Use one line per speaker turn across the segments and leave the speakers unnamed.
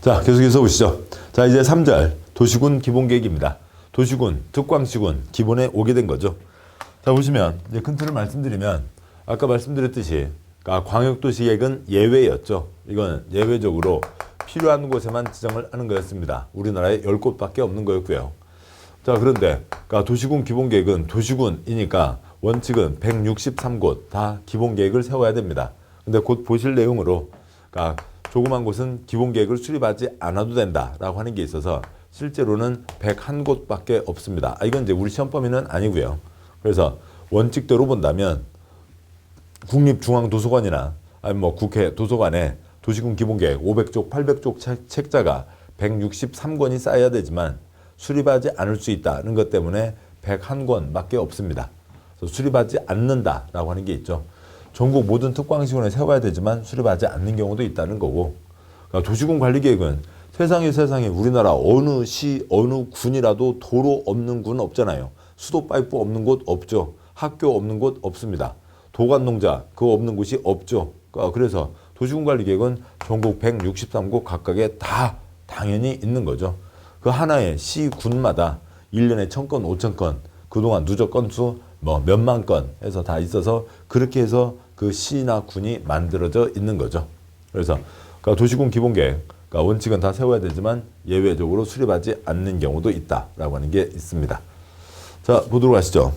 자, 계속해서 보시죠. 자, 이제 3절 도시군 기본계획입니다. 도시군, 특광시군 기본에 오게 된 거죠. 자, 보시면 이제 큰 틀을 말씀드리면 아까 말씀드렸듯이 광역도시계획은 예외였죠. 이건 예외적으로 필요한 곳에만 지정을 하는 거였습니다. 우리나라에 10곳밖에 없는 거였고요. 자, 그런데 도시군 기본계획은 도시군이니까 원칙은 163곳 다 기본계획을 세워야 됩니다. 근데 곧 보실 내용으로 조그만 곳은 기본계획을 수립하지 않아도 된다라고 하는 게 있어서 실제로는 101곳밖에 없습니다. 이건 이제 우리 시험 범위는 아니고요. 그래서 원칙대로 본다면 국립중앙도서관이나 아니면 뭐 국회 도서관에 도시군 기본계획 500쪽, 800쪽 책자가 163권이 쌓여야 되지만 수립하지 않을 수 있다는 것 때문에 101권밖에 없습니다. 그래서 수립하지 않는다라고 하는 게 있죠. 전국 모든 특광시군에 세워야 되지만 수립하지 않는 경우도 있다는 거고, 도시군 관리계획은 세상에 우리나라 어느 시, 어느 군이라도 도로 없는 군 없잖아요. 수도 파이프 없는 곳 없죠. 학교 없는 곳 없습니다. 도관농자 그거 없는 곳이 없죠. 그래서 도시군 관리계획은 전국 163곳 각각에 다 당연히 있는 거죠. 그 하나의 시, 군마다 1년에 1000건, 5000건, 그동안 누적 건수 뭐 몇만 건 해서 다 있어서 그렇게 해서 그 시나 군이 만들어져 있는 거죠. 그래서 도시군 기본계획 원칙은 다 세워야 되지만 예외적으로 수립하지 않는 경우도 있다라고 하는 게 있습니다. 자, 보도록 하시죠.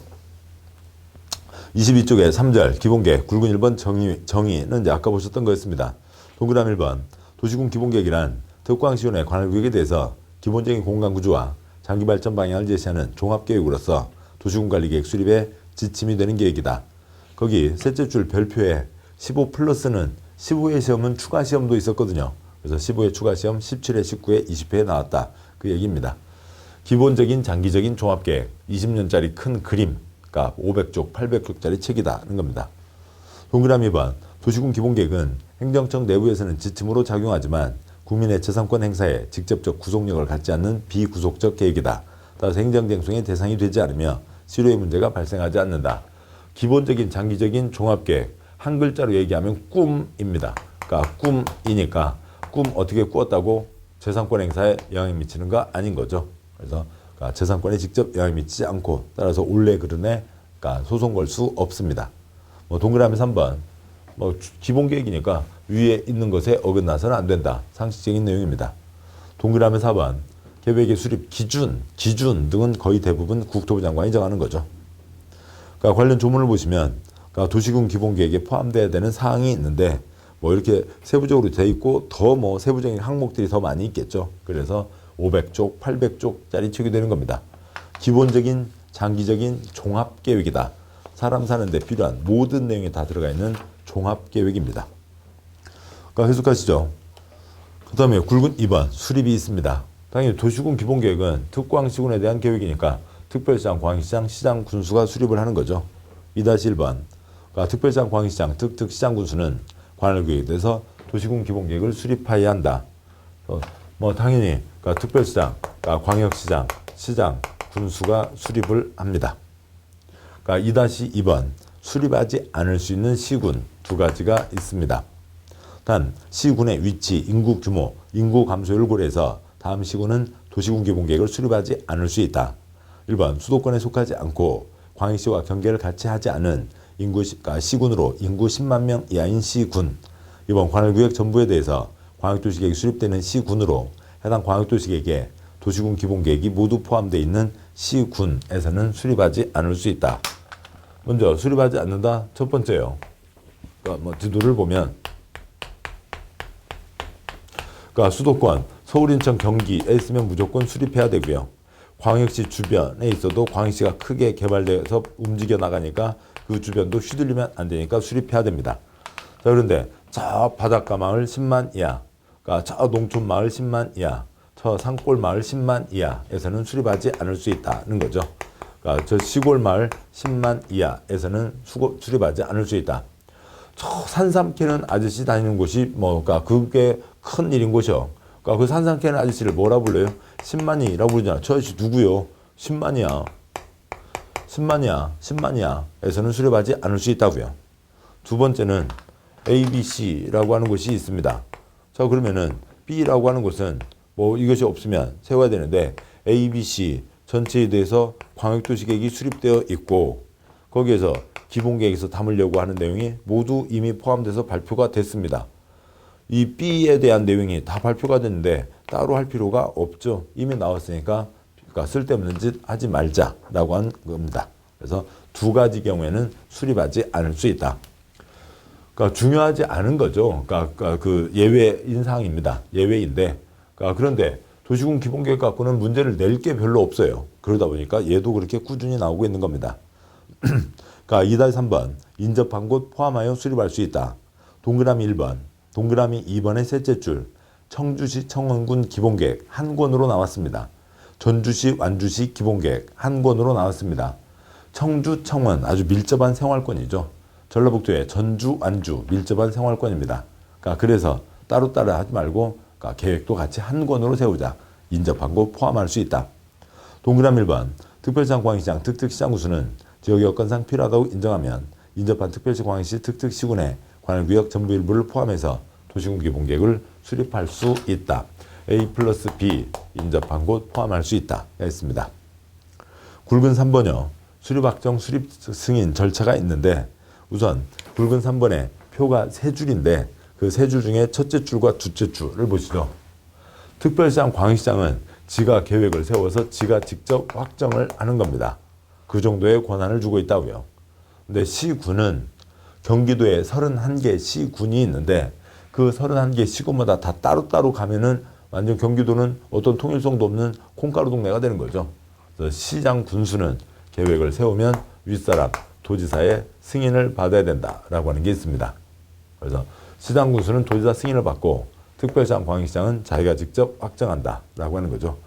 22쪽에 3절 기본계획 굵은 1번 정의는 이제 아까 보셨던 거였습니다. 동그라미 1번 도시군 기본계획이란 특광시군의 관할구역에 대해서 기본적인 공간구조와 장기발전 방향을 제시하는 종합계획으로서 도시군 관리계획 수립에 지침이 되는 계획이다. 거기 셋째 줄 별표에 15 플러스는 15회 시험은 추가 시험도 있었거든요. 그래서 15회 추가 시험 17회, 19회, 20회에 나왔다. 그 얘기입니다. 기본적인 장기적인 종합계획 20년짜리 큰 그림 500쪽, 800쪽짜리 책이다는 겁니다. 동그라미 2번 도시군 기본계획은 행정청 내부에서는 지침으로 작용하지만 국민의 재산권 행사에 직접적 구속력을 갖지 않는 비구속적 계획이다. 따라서 행정쟁송의 대상이 되지 않으며 실효의 문제가 발생하지 않는다. 기본적인 장기적인 종합계획 한 글자로 얘기하면 꿈입니다. 꿈이니까 꿈 어떻게 꾸었다고 재산권 행사에 영향이 미치는가 아닌 거죠. 그래서 재산권에 직접 영향이 미치지 않고 따라서 올레 그른에 소송 걸 수 없습니다. 동그라미 3번 기본계획이니까 위에 있는 것에 어긋나서는 안 된다. 상식적인 내용입니다. 동그라미 4번 계획의 수립 기준 등은 거의 대부분 국토부 장관이 정하는 거죠. 관련 조문을 보시면 도시군 기본계획에 포함되어야 되는 사항이 있는데 이렇게 세부적으로 되어 있고 더 세부적인 항목들이 더 많이 있겠죠. 그래서 500쪽, 800쪽짜리 책이 되는 겁니다. 기본적인 장기적인 종합계획이다. 사람 사는데 필요한 모든 내용이 다 들어가 있는 종합계획입니다. 계속하시죠. 그 다음에 굵은 2번 수립이 있습니다. 당연히 도시군 기본계획은 특광시군에 대한 계획이니까 특별시장, 광역시장, 시장, 군수가 수립을 하는 거죠. 2-1번 특별시장, 광역시장, 특특시장, 군수는 관할구역에 대해서 도시군 기본계획을 수립하여야 한다. 당연히 특별시장, 광역시장, 시장, 군수가 수립을 합니다. 2-2번 수립하지 않을 수 있는 시군 두 가지가 있습니다. 단 시군의 위치, 인구 규모, 인구 감소율을 고려해서 다음 시군은 도시군 기본계획을 수립하지 않을 수 있다. 1번 수도권에 속하지 않고 광역시와 경계를 같이 하지 않은 시군으로 인구 10만 명 이하인 시군. 2번 관할구역 전부에 대해서 광역도시계획이 수립되는 시군으로 해당 광역도시계획에 도시군 기본계획이 모두 포함되어 있는 시군에서는 수립하지 않을 수 있다. 먼저 수립하지 않는다. 첫 번째요. 지도를 보면 수도권, 서울, 인천, 경기에 있으면 무조건 수립해야 되고요. 광역시 주변에 있어도 광역시가 크게 개발돼서 움직여 나가니까 그 주변도 휘둘리면 안 되니까 수립해야 됩니다. 자, 그런데 저 바닷가 마을 10만 이하, 저 농촌 마을 10만 이하, 저 산골 마을 10만 이하에서는 수립하지 않을 수 있다는 거죠. 저 시골 마을 10만 이하에서는 수립하지 않을 수 있다. 저 산삼 캐는 아저씨 다니는 곳이 그게 큰 일인 곳이요. 그 산삼 캐는 아저씨를 뭐라 불러요? 10만이라고 부르잖아. 저 아저씨 누구요? 10만이야. 10만이야에서는 수립하지 않을 수 있다고요. 두 번째는 ABC라고 하는 곳이 있습니다. 자, 그러면은 B라고 하는 곳은 뭐 이것이 없으면 세워야 되는데 A, B, C 전체에 대해서 광역도시계획이 수립되어 있고 거기에서 기본계획에서 담으려고 하는 내용이 모두 이미 포함돼서 발표가 됐습니다. 이 B에 대한 내용이 다 발표가 됐는데 따로 할 필요가 없죠. 이미 나왔으니까 그러니까 쓸데없는 짓 하지 말자라고 하는 겁니다. 그래서 두 가지 경우에는 수립하지 않을 수 있다. 그러니까 중요하지 않은 거죠. 그러니까 그 예외인 사항입니다. 예외인데 그런데 도시군 기본계획 갖고는 문제를 낼 게 별로 없어요. 그러다 보니까 얘도 그렇게 꾸준히 나오고 있는 겁니다. 그러니까 2-3번 인접한 곳 포함하여 수립할 수 있다. 동그라미 1번, 동그라미 2번의 셋째 줄 청주시 청원군 기본계획 한 권으로 나왔습니다. 전주시 완주시 기본계획 한 권으로 나왔습니다. 청주 청원 아주 밀접한 생활권이죠. 전라북도의 전주 완주 밀접한 생활권입니다. 그러니까 그래서 따로따로 하지 말고 그러니까 계획도 같이 한 권으로 세우자. 인접한 곳 포함할 수 있다. 동그라미 1번 특별시장 광역시장 특특시장 구수는 지역 여건상 필요하다고 인정하면 인접한 특별시 광역시 특특시군의 관할구역 전부 일부를 포함해서 도시군 기본계획을 수립할 수 있다. A 플러스 B 인접한 곳 포함할 수 있다. 했습니다. 굵은 3번요. 수립 확정 수립 승인 절차가 있는데 우선 굵은 3번에 표가 세 줄인데 그 세 줄 중에 첫째 줄과 둘째 줄을 보시죠. 특별시장 광역시장은 지가 계획을 세워서 지가 직접 확정을 하는 겁니다. 그 정도의 권한을 주고 있다고요. 근데 시군은 경기도에 31개 시군이 있는데 그 31개 시군마다 다 따로따로 가면은 완전 경기도는 어떤 통일성도 없는 콩가루 동네가 되는 거죠. 그래서 시장 군수는 계획을 세우면 윗사람 도지사의 승인을 받아야 된다라고 하는 게 있습니다. 그래서 시장 군수는 도지사 승인을 받고 특별시장 광역시장은 자기가 직접 확정한다라고 하는 거죠.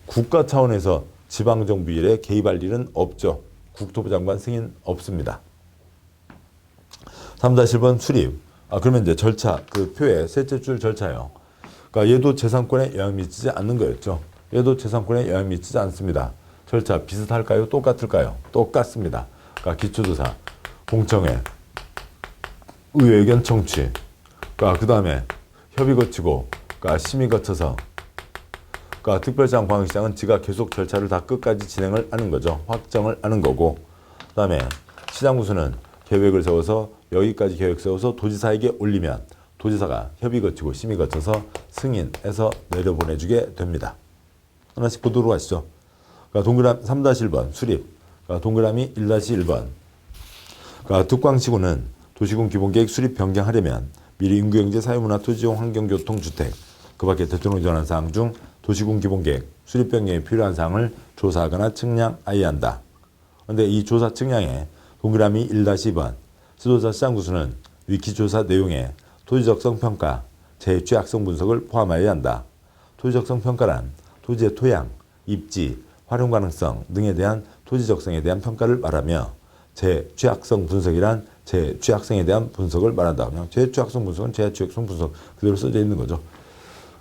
국가 차원에서 지방정부 일에 개입할 일은 없죠. 국토부 장관 승인 없습니다. 3-1번 수립. 그러면 이제 절차, 그 표의 셋째 줄 절차요. 그러니까 얘도 재산권에 영향 미치지 않는 거였죠. 얘도 재산권에 영향 미치지 않습니다. 절차 비슷할까요? 똑같을까요? 똑같습니다. 그러니까 기초조사, 공청회, 의회 의견 청취, 그러니까 그 다음에 협의 거치고, 그러니까 심의 거쳐서, 그러니까 특별시장 광역시장은 지가 계속 절차를 다 끝까지 진행을 하는 거죠. 확정을 하는 거고, 그 다음에 시장구수는 계획을 세워서 여기까지 계획 세워서 도지사에게 올리면 도지사가 협의 거치고 심의 거쳐서 승인해서 내려보내주게 됩니다. 하나씩 보도록 하시죠. 그러니까 동그라미 3-1번 수립. 그러니까 동그라미 1-1번. 그러니까 특광시군은 도시군 기본계획 수립 변경하려면 미리 인구경제 사회문화 토지용 환경교통 주택 그 밖에 대통령이 정한 사항 중 도시군 기본계획 수립 변경에 필요한 사항을 조사하거나 측량하여야 한다. 그런데 이 조사 측량에 동그라미 1-2번 지도자 시장구수는 위키조사 내용에 토지적성 평가, 재취약성 분석을 포함하여야 한다. 토지적성 평가란 토지의 토양, 입지, 활용 가능성 등에 대한 토지적성에 대한 평가를 말하며 재취약성 분석이란 재취약성에 대한 분석을 말한다. 그냥 재취약성 분석은 재취약성 분석 그대로 써져 있는 거죠.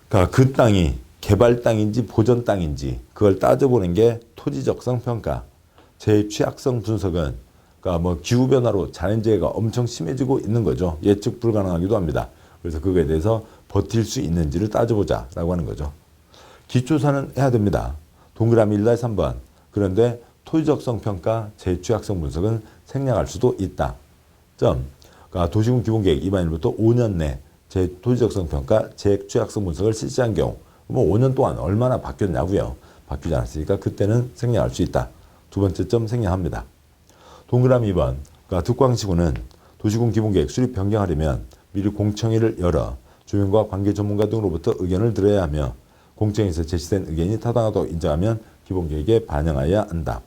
그러니까 그 땅이 개발 땅인지 보전 땅인지 그걸 따져보는 게 토지적성 평가. 재취약성 분석은 그러니까 뭐 기후변화로 자연재해가 엄청 심해지고 있는 거죠. 예측 불가능하기도 합니다. 그래서 그거에 대해서 버틸 수 있는지를 따져보자라고 하는 거죠. 기초사는 해야 됩니다. 동그라미 1-3번. 그런데 토지적성 평가, 재취약성 분석은 생략할 수도 있다. 그러니까 도시군 기본계획 입안일부터 5년 내 토지적성 평가, 재취약성 분석을 실시한 경우 뭐 5년 동안 얼마나 바뀌었냐고요. 바뀌지 않았으니까 그때는 생략할 수 있다. 두 번째 점 생략합니다. 동그라미 2번. 그러니까 특광시군은 도시군 기본계획 수립 변경하려면 미리 공청회를 열어 주민과 관계 전문가 등으로부터 의견을 들어야 하며 공청회에서 제시된 의견이 타당하다고 인정하면 기본계획에 반영하여야 한다.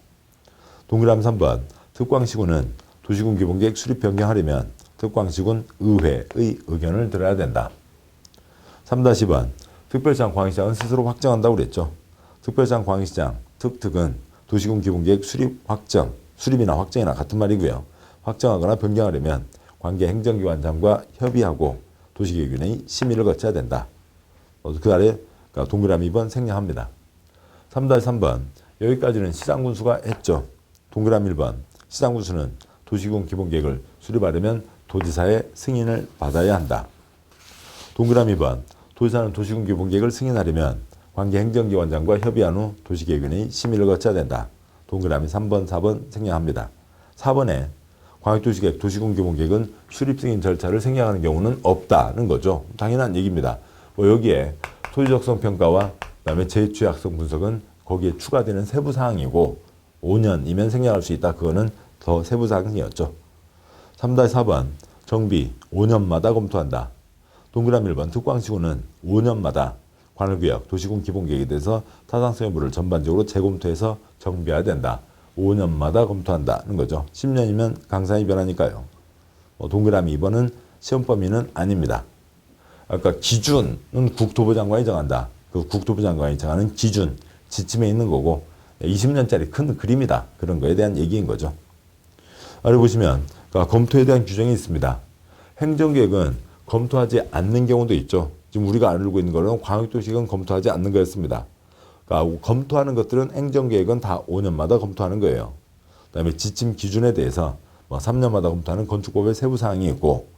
동그라미 3번. 특광시군은 도시군 기본계획 수립 변경하려면 특광시군 의회의 의견을 들어야 된다. 3-2번. 특별시장 광역시장은 스스로 확정한다고 그랬죠. 특별시장 광역시장, 특특은 도시군 기본계획 수립 확정, 수립이나 확정이나 같은 말이고요. 확정하거나 변경하려면 관계 행정기관장과 협의하고 도시계획위원회의 심의를 거쳐야 된다. 그 아래 동그라미 2번 생략합니다. 3-3번. 여기까지는 시장군수가 했죠. 동그라미 1번. 시장군수는 도시군 기본계획을 수립하려면 도지사의 승인을 받아야 한다. 동그라미 2번. 도지사는 도시군 기본계획을 승인하려면 관계 행정기관장과 협의한 후 도시계획위원회의 심의를 거쳐야 된다. 동그라미 3번, 4번 생략합니다. 4번에 광역도시계획, 도시군 기본계획은 수립 승인 절차를 생략하는 경우는 없다는 거죠. 당연한 얘기입니다. 여기에 토지적성 평가와 그다음에 제취약성 분석은 거기에 추가되는 세부 사항이고 5년이면 생략할 수 있다. 그거는 더 세부 사항이었죠. 3-4번 정비 5년마다 검토한다. 동그라미 1번 특광시군은 5년마다 관할구역, 도시군 기본계획에 대해서 타당성 여부를 전반적으로 재검토해서 정비해야 된다. 5년마다 검토한다는 거죠. 10년이면 강산이 변하니까요. 동그라미 2번은 시험 범위는 아닙니다. 아까 기준은 국토부 장관이 정한다. 그 국토부 장관이 정하는 기준, 지침에 있는 거고 20년짜리 큰 그림이다. 그런 거에 대한 얘기인 거죠. 아래 보시면 검토에 대한 규정이 있습니다. 행정계획은 검토하지 않는 경우도 있죠. 지금 우리가 알고 있는 거는 광역도시계획은 검토하지 않는 거였습니다. 그러니까 검토하는 것들은 행정계획은 다 5년마다 검토하는 거예요. 그다음에 지침 기준에 대해서 3년마다 검토하는 건축법의 세부 사항이 있고,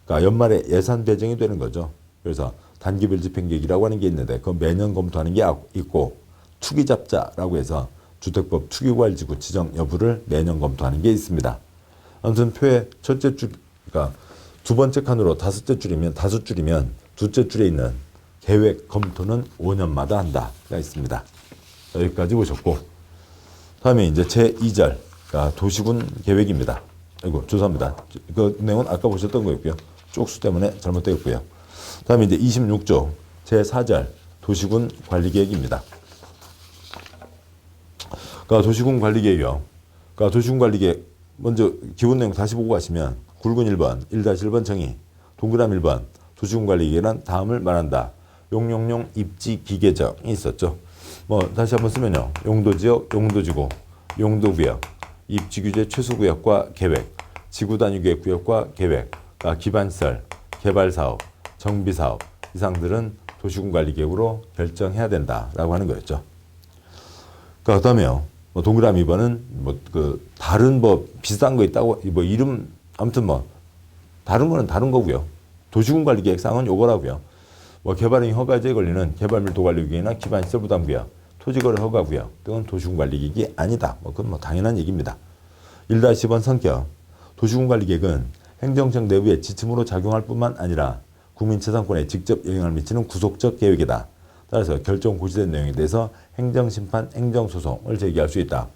그러니까 연말에 예산 배정이 되는 거죠. 그래서 단기별 집행계획이라고 하는 게 있는데, 그건 매년 검토하는 게 있고, 투기잡자라고 해서 주택법 투기과열지구 지정 여부를 매년 검토하는 게 있습니다. 아무튼 표의 첫째 줄, 그러니까 두 번째 칸으로 다섯 줄이면 둘째 줄에 있는 계획 검토는 5년마다 한다가 있습니다. 여기까지 보셨고, 다음에 이제 제2절 도시군 계획입니다. 아이고 죄송합니다. 그 내용은 아까 보셨던 거였고요. 쪽수 때문에 잘못되었고요. 다음에 이제 26조 제4절 도시군 관리계획입니다. 그러니까 도시군 관리계획이요. 그러니까 도시군 관리계획 먼저 기본 내용 다시 보고 가시면 굵은 1번 1-1번 정의, 동그라미 1번 도시군 관리계획은 다음을 말한다. 용용용 입지 기계정이 있었죠. 다시 한번 쓰면요. 용도지역, 용도지구, 용도구역, 입지규제 최소구역과 계획, 지구단위계획 구역과 계획, 기반시설, 개발사업, 정비사업 이상들은 도시군 관리계획으로 결정해야 된다라고 하는 거였죠. 그다음에요. 동그라미 2번은 다른 비슷한 거 있다고 이름 아무튼 다른 거는 다른 거고요. 도시군 관리계획상은 요거라고요. 개발행위 허가제에 걸리는 개발밀도관리구역이나 기반시설 부담구역, 토지거래 허가구역 등은 도시군 관리계획이 아니다. 그건 당연한 얘기입니다. 1-10번 성격. 도시군 관리계획은 행정청 내부의 지침으로 작용할 뿐만 아니라 국민 재산권에 직접 영향을 미치는 구속적 계획이다. 따라서 결정 고시된 내용에 대해서 행정심판, 행정소송을 제기할 수 있다.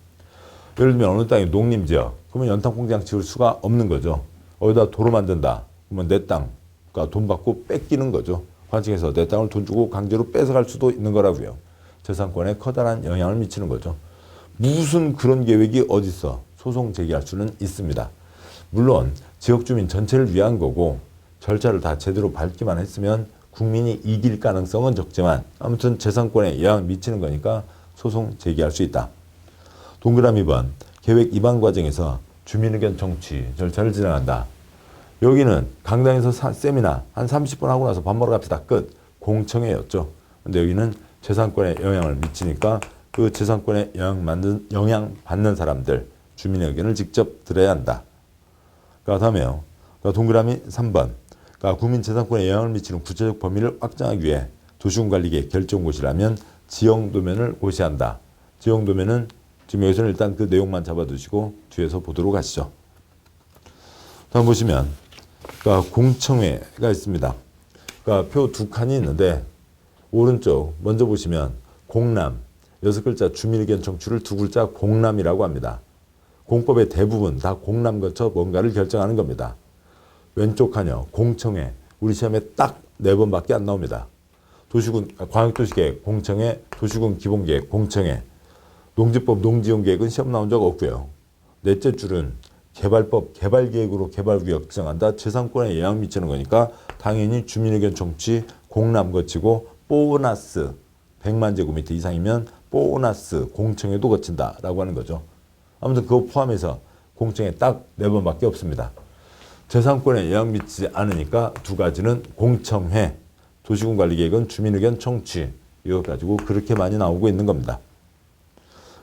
예를 들면 어느 땅이 농림지역, 그러면 연탄공장 지을 수가 없는 거죠. 어디다 도로 만든다. 그러면 내 땅, 그러니까 돈 받고 뺏기는 거죠. 관청에서 내 땅을 돈 주고 강제로 뺏어갈 수도 있는 거라고요. 재산권에 커다란 영향을 미치는 거죠. 무슨 그런 계획이 어디 있어? 소송 제기할 수는 있습니다. 물론 지역 주민 전체를 위한 거고 절차를 다 제대로 밟기만 했으면 국민이 이길 가능성은 적지만 아무튼 재산권에 영향을 미치는 거니까 소송 제기할 수 있다. 동그라미 2번 계획 입안 과정에서 주민의견 청취 절차를 진행한다. 여기는 강당에서 세미나 한 30분 하고 나서 밥 먹으러 갑시다. 끝. 공청회였죠. 근데 여기는 재산권에 영향을 미치니까 그 재산권에 영향 받는 사람들 주민의 의견을 직접 들어야 한다. 다음에요. 동그라미 3번. 국민 재산권에 영향을 미치는 구체적 범위를 확정하기 위해 도시군 관리계획 결정 고시라면 지형도면을 고시한다. 지형도면은 지금 여기서는 일단 그 내용만 잡아두시고 뒤에서 보도록 하시죠. 다음 보시면 공청회가 있습니다. 표 두 칸이 있는데 오른쪽 먼저 보시면 공람 6글자 주민의견 청취를 2글자 공람이라고 합니다. 공법의 대부분 다 공람 거쳐 뭔가를 결정하는 겁니다. 왼쪽 칸이요. 공청회. 우리 시험에 딱 4번밖에 안 나옵니다. 도시군 광역도시계획 공청회, 도시군 기본계획 공청회, 농지법 농지용계획은 시험 나온 적 없고요. 넷째 줄은 개발법 개발계획으로 개발구역 지정한다. 재산권에 영향 미치는 거니까 당연히 주민의견 청취 공람 거치고 보너스 100만 제곱미터 이상이면 보너스 공청회도 거친다라고 하는 거죠. 아무튼 그거 포함해서 공청회 딱 4번밖에 없습니다. 재산권에 영향 미치지 않으니까 두 가지는 공청회, 도시군 관리계획은 주민의견 청취 이거 가지고 그렇게 많이 나오고 있는 겁니다.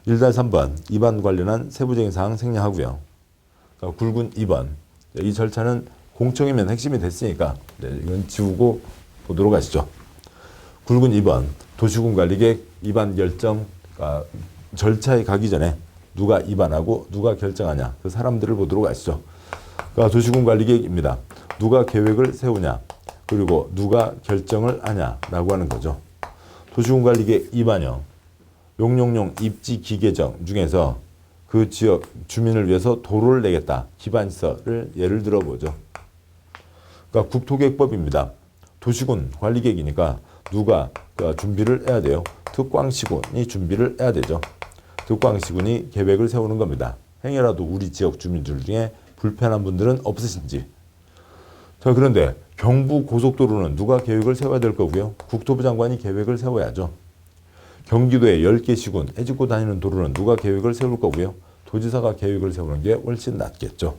1-3번 입안 관련한 세부적인 사항 생략하고요. 굵은 2번 이 절차는 공청회면 핵심이 됐으니까 이건 지우고 보도록 하시죠. 굵은 2번 도시군 관리계획 위반 결정 절차에 가기 전에 누가 위반하고 누가 결정하냐 그 사람들을 보도록 하시죠. 도시군 관리계획입니다. 누가 계획을 세우냐 그리고 누가 결정을 하냐라고 하는 거죠. 도시군 관리계획 위반형 용용용 입지 기계정 중에서 그 지역 주민을 위해서 도로를 내겠다. 기반시설을 예를 들어보죠. 국토계획법입니다. 도시군 관리계획이니까 누가 준비를 해야 돼요. 특광시군이 준비를 해야 되죠. 특광시군이 계획을 세우는 겁니다. 행여라도 우리 지역 주민들 중에 불편한 분들은 없으신지. 자, 그런데 경부고속도로는 누가 계획을 세워야 될 거고요. 국토부 장관이 계획을 세워야죠. 경기도에 10개 시군 해집고 다니는 도로는 누가 계획을 세울 거고요. 도지사가 계획을 세우는 게 훨씬 낫겠죠.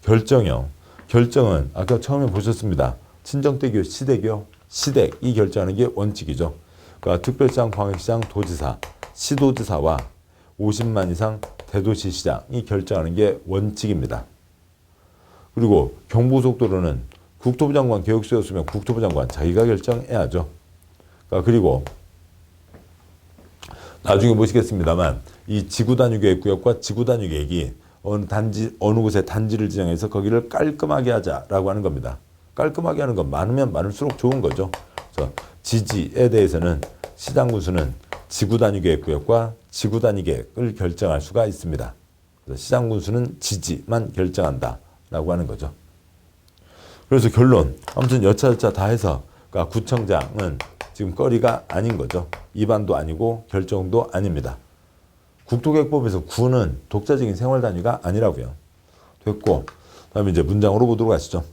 결정형. 결정은 아까 처음에 보셨습니다. 친정대교, 시대교, 시댁이 결정하는 게 원칙이죠. 특별시장, 광역시장, 도지사, 시도지사와 50만 이상 대도시시장이 결정하는 게 원칙입니다. 그리고 경부고속도로는 국토부 장관 계획 세웠으면 국토부 장관 자기가 결정해야죠. 그리고 나중에 보시겠습니다만 이 지구단위계획구역과 지구단위계획이 어느 곳에 단지를 지정해서 거기를 깔끔하게 하자라고 하는 겁니다. 깔끔하게 하는 건 많으면 많을수록 좋은 거죠. 그래서 지지에 대해서는 시장군수는 지구단위계획구역과 지구단위계획을 결정할 수가 있습니다. 그래서 시장군수는 지지만 결정한다라고 하는 거죠. 그래서 결론, 아무튼 여차저차 다 해서 구청장은 지금 거리가 아닌 거죠. 위반도 아니고 결정도 아닙니다. 국토계획법에서 구는 독자적인 생활단위가 아니라고요. 됐고, 다음에 이제 문장으로 보도록 하시죠.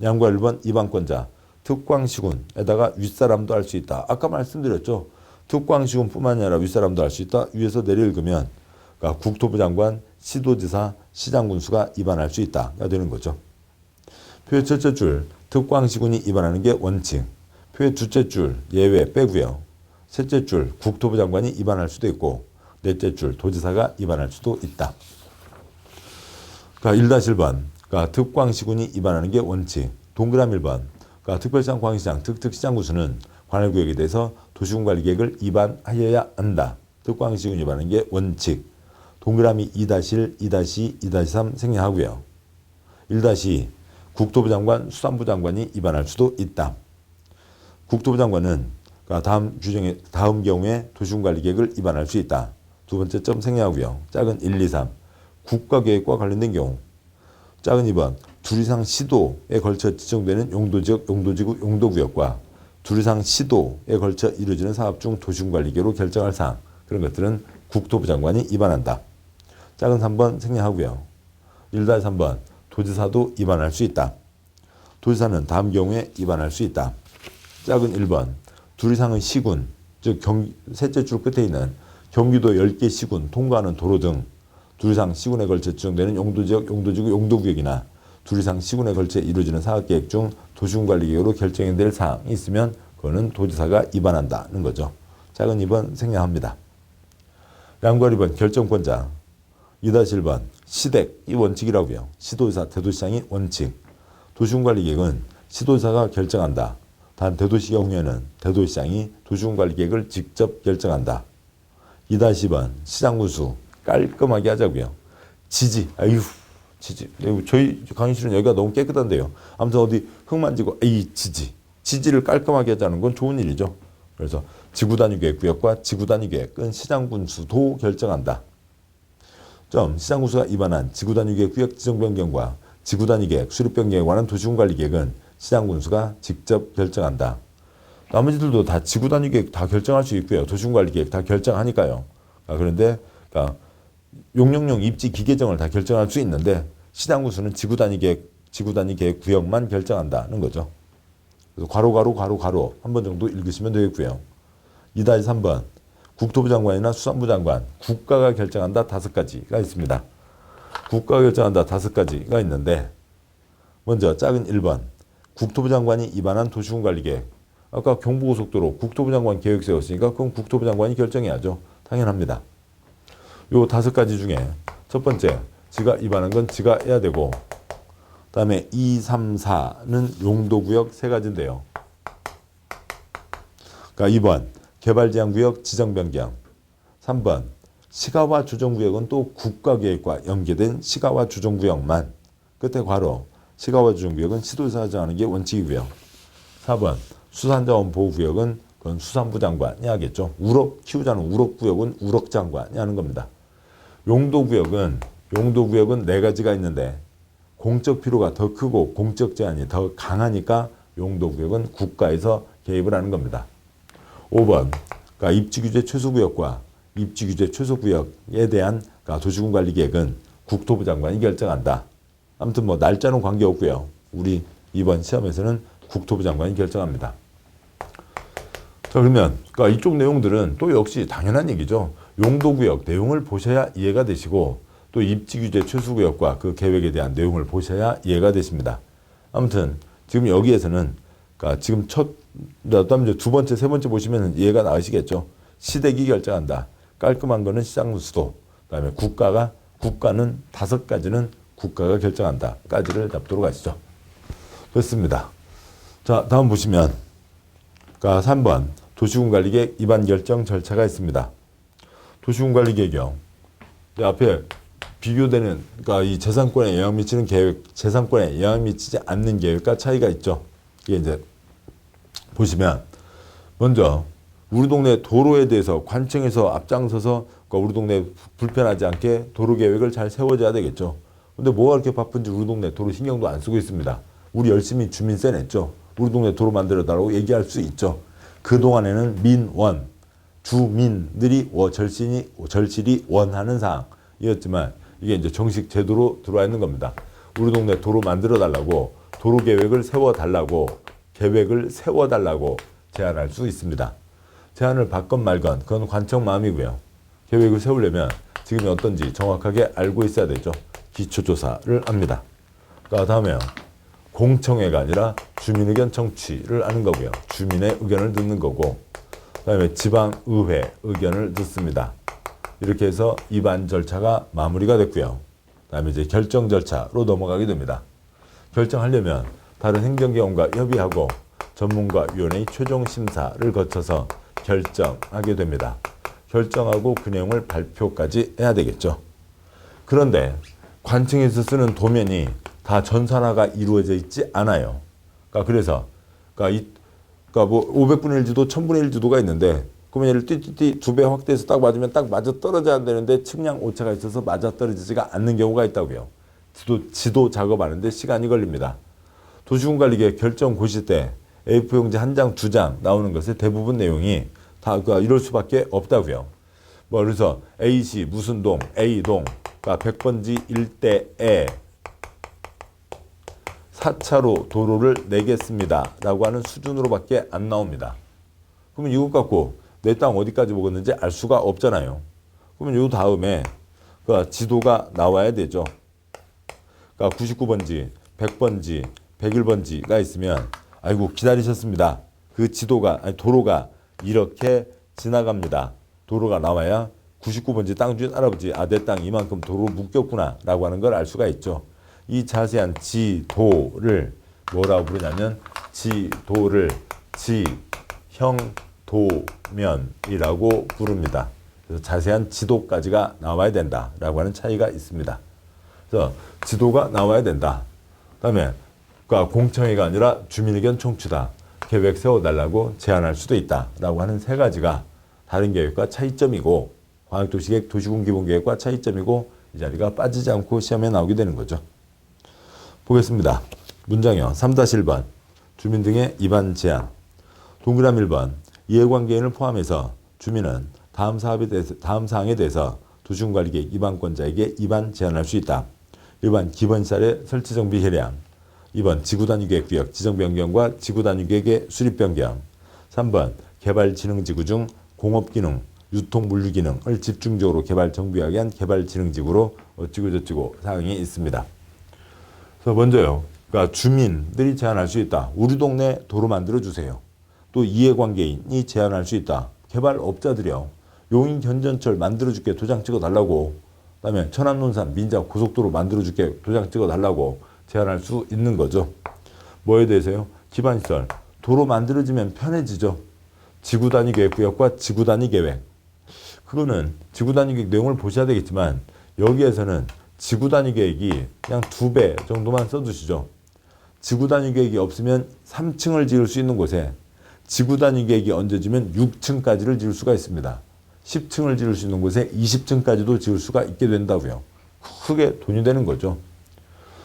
양과 1번 위반권자, 특광시군에다가 윗사람도 할 수 있다. 아까 말씀드렸죠. 특광시군뿐만 아니라 윗사람도 할 수 있다. 위에서 내려 읽으면 국토부 장관, 시도지사, 시장군수가 위반할 수 있다가 되는 거죠. 표의 첫째 줄, 특광시군이 위반하는 게 원칙. 표의 둘째 줄, 예외 빼고요. 셋째 줄, 국토부 장관이 위반할 수도 있고 넷째 줄, 도지사가 위반할 수도 있다. 1-1번, 특광시군이 위반하는 게 원칙. 동그라미 1번, 특별시장, 광역시장, 특특시장군수는 관할구역에 대해서 도시군관리계획을 위반하여야 한다. 특광시군 위반하는 게 원칙. 동그라미 2-1, 2-2, 2-3 생략하고요. 1-2, 국토부 장관, 수산부 장관이 위반할 수도 있다. 국토부 장관은 다음 경우에 도시군관리계획을 위반할 수 있다. 두 번째 점 생략하고요. 작은 1, 2, 3. 국가계획과 관련된 경우. 작은 2번. 둘 이상 시도에 걸쳐 지정되는 용도지역, 용도지구, 용도구역과 둘 이상 시도에 걸쳐 이루어지는 사업 중 도시군관리계획으로 결정할 사항. 그런 것들은 국토부 장관이 위반한다. 작은 3번 생략하고요. 1-3번. 도지사도 위반할 수 있다. 도지사는 다음 경우에 위반할 수 있다. 작은 1번. 둘 이상의 시군, 즉 셋째 줄 끝에 있는 경기도 10개 시군 통과하는 도로 등 둘 이상 시군에 걸쳐 지정되는 용도지역, 용도지구, 용도구역이나 둘 이상 시군에 걸쳐 이루어지는 사업계획 중 도시군관리계획으로 결정이 될 사항이 있으면 그거는 도지사가 위반한다는 거죠. 작은 2번 생략합니다. 양과 2번 결정권자. 2-1번 시댁이 원칙이라고요. 시도지사, 대도시장이 원칙. 도시군관리계획은 시도지사가 결정한다. 단 대도시 경우에는 대도시장이 도시군관리계획을 직접 결정한다. 2-2번 시장군수 깔끔하게 하자고요. 지지, 지지. 저희 강의실은 여기가 너무 깨끗한데요. 아무튼 어디 흙 만지고 지지를 깔끔하게 하자는 건 좋은 일이죠. 그래서 지구단위계획구역과 지구단위계획은 시장군수도 결정한다. 시장군수가 위반한 지구단위계획구역 지정 변경과 지구단위계획 수립 변경에 관한 도시군관리계획은 시장군수가 직접 결정한다. 나머지들도 다 지구단위계획 다 결정할 수 있고요. 도시군관리계획 다 결정하니까요. 그런데 용용용 입지 기계정을 다 결정할 수 있는데 시장군수는 지구단위계획 구역만 결정한다는 거죠. 그래서 괄호 한 번 정도 읽으시면 되겠고요. 2-3번 국토부 장관이나 수산부 장관, 국가가 결정한다 5가지가 있습니다. 국가가 결정한다 5가지가 있는데 먼저 작은 1번 국토부 장관이 위반한 도시군관리계획. 아까 경부고속도로 국토부 장관 계획 세웠으니까 그건 국토부 장관이 결정해야죠. 당연합니다. 요 5가지 중에 첫 번째, 지가 위반한 건 지가 해야 되고 다음에 2, 3, 4는 용도구역 3가지인데요. 그러니까 2번 개발제한구역 지정변경. 3번 시가화 조정구역은 또 국가계획과 연계된 시가화 조정구역만. 끝에 괄호 시가화 조정구역은 시도에서 정하는 게 원칙이고요. 4번 수산자원 보호구역은 그건 수산부 장관이 하겠죠. 우럭 키우자는 우럭구역은 우럭장관이 하는 겁니다. 용도구역은 네 가지가 있는데 공적 필요가 더 크고 공적 제한이 더 강하니까 용도구역은 국가에서 개입을 하는 겁니다. 5번 그러니까 입지규제 최소구역과 입지규제 최소구역에 대한 그러니까 도시군관리계획은 국토부 장관이 결정한다. 아무튼 뭐 날짜는 관계없고요. 우리 이번 시험에서는 국토부 장관이 결정합니다. 자, 그러면 그러니까 이쪽 내용들은 또 역시 당연한 얘기죠. 용도구역 내용을 보셔야 이해가 되시고 또 입지규제 최소구역과 그 계획에 대한 내용을 보셔야 이해가 되십니다. 아무튼 지금 여기에서는 그러니까 지금 그다음에 이제 두 번째, 세 번째 보시면 이해가 나으시겠죠. 시댁이 결정한다. 깔끔한 거는 시장 수도. 그다음에 국가는 5가지는 국가가 결정한다까지를 잡도록 하시죠. 됐습니다. 자, 다음 보시면 그러니까 3번 도시군관리계획 입안 결정 절차가 있습니다. 도시군관리계획이요. 앞에 비교되는 그러니까 이 재산권에 영향 미치는 계획, 재산권에 영향 미치지 않는 계획과 차이가 있죠. 이게 이제 보시면 먼저 우리 동네 도로에 대해서 관청에서 앞장서서 그러니까 우리 동네 불편하지 않게 도로 계획을 잘 세워줘야 되겠죠. 근데 뭐가 그렇게 바쁜지 우리 동네 도로 신경도 안 쓰고 있습니다. 우리 열심히 주민세 냈죠. 우리 동네 도로 만들어 달라고 얘기할 수 있죠. 그동안에는 민원, 주민들이 절실히 원하는 사항이었지만 이게 이제 정식 제도로 들어와 있는 겁니다. 우리 동네 도로 만들어 달라고 도로 계획을 세워 달라고 제안할 수 있습니다. 제안을 받건 말건 그건 관청 마음이고요. 계획을 세우려면 지금이 어떤지 정확하게 알고 있어야 되죠. 기초조사를 합니다. 다음에요. 공청회가 아니라 주민의견 청취를 하는 거고요. 주민의 의견을 듣는 거고 그다음에 지방의회 의견을 듣습니다. 이렇게 해서 입안 절차가 마무리가 됐고요. 그다음에 이제 결정 절차로 넘어가게 됩니다. 결정하려면 다른 행정기관과 협의하고 전문가위원회의 최종 심사를 거쳐서 결정하게 됩니다. 결정하고 그 내용을 발표까지 해야 되겠죠. 그런데 관청에서 쓰는 도면이 다 전산화가 이루어져 있지 않아요. 그래서 뭐 500분의 1 지도, 1000분의 1 지도가 있는데 그러면 얘를 띠띠띠 2배 확대해서 딱 맞으면 딱 맞아 떨어져야 되는데 측량 오차가 있어서 맞아 떨어지지가 않는 경우가 있다고요. 지도 작업하는데 시간이 걸립니다. 도시군관리계획 결정 고시 때 A4용지 1장, 2장 나오는 것의 대부분 내용이 다 이럴 수밖에 없다고요. 그래서 A시 무슨 동, A동, 100번지 일대에 4차로 도로를 내겠습니다. 라고 하는 수준으로밖에 안 나옵니다. 그러면 이것 갖고 내 땅 어디까지 먹었는지 알 수가 없잖아요. 그러면 요 다음에 지도가 나와야 되죠. 99번지, 100번지, 101번지가 있으면 아이고 기다리셨습니다. 그 도로가 이렇게 지나갑니다. 도로가 나와야 99번지 땅 주인 할아버지 내 땅 이만큼 도로 묶였구나 라고 하는 걸 알 수가 있죠. 이 자세한 지도를 뭐라고 부르냐면 지도를 지형도면이라고 부릅니다. 그래서 자세한 지도까지가 나와야 된다라고 하는 차이가 있습니다. 그래서 지도가 나와야 된다. 그다음에 공청회가 아니라 주민의견 청취다. 계획 세워달라고 제안할 수도 있다라고 하는 세 가지가 다른 계획과 차이점이고 광역도시계획, 도시군기본계획과 차이점이고 이 자리가 빠지지 않고 시험에 나오게 되는 거죠. 보겠습니다. 문장이요. 3-1번 주민 등의 입안 제한. 동그라미 1번 이해관계인을 포함해서 주민은 다음 사항에 대해서 도시군관리계획 입안권자에게 입안 제한할 수 있다. 1번 기본시설의 설치정비 개량. 2번 지구단위계획구역 지정변경과 지구단위계획의 수립변경. 3번 개발진흥지구 중 공업기능, 유통물류기능을 집중적으로 개발 정비하기 위한 개발진흥지구로 어찌고저찌고 사항이 있습니다. 그래서 먼저요. 주민들이 제안할 수 있다. 우리 동네 도로 만들어주세요. 또 이해관계인이 제안할 수 있다. 개발업자들이요. 용인 견전철 만들어줄게 도장 찍어달라고. 그다음에 천안논산 민자 고속도로 만들어줄게 도장 찍어달라고 제안할 수 있는 거죠. 뭐에 대해서요? 기반시설. 도로 만들어지면 편해지죠. 지구 단위 계획 구역과 지구 단위 계획. 그거는 지구 단위 계획 내용을 보셔야 되겠지만 여기에서는 지구 단위 계획이 그냥 2배 정도만 써두시죠. 지구 단위 계획이 없으면 3층을 지을 수 있는 곳에 지구 단위 계획이 얹어지면 6층까지를 지을 수가 있습니다. 10층을 지을 수 있는 곳에 20층까지도 지을 수가 있게 된다고요. 크게 돈이 되는 거죠.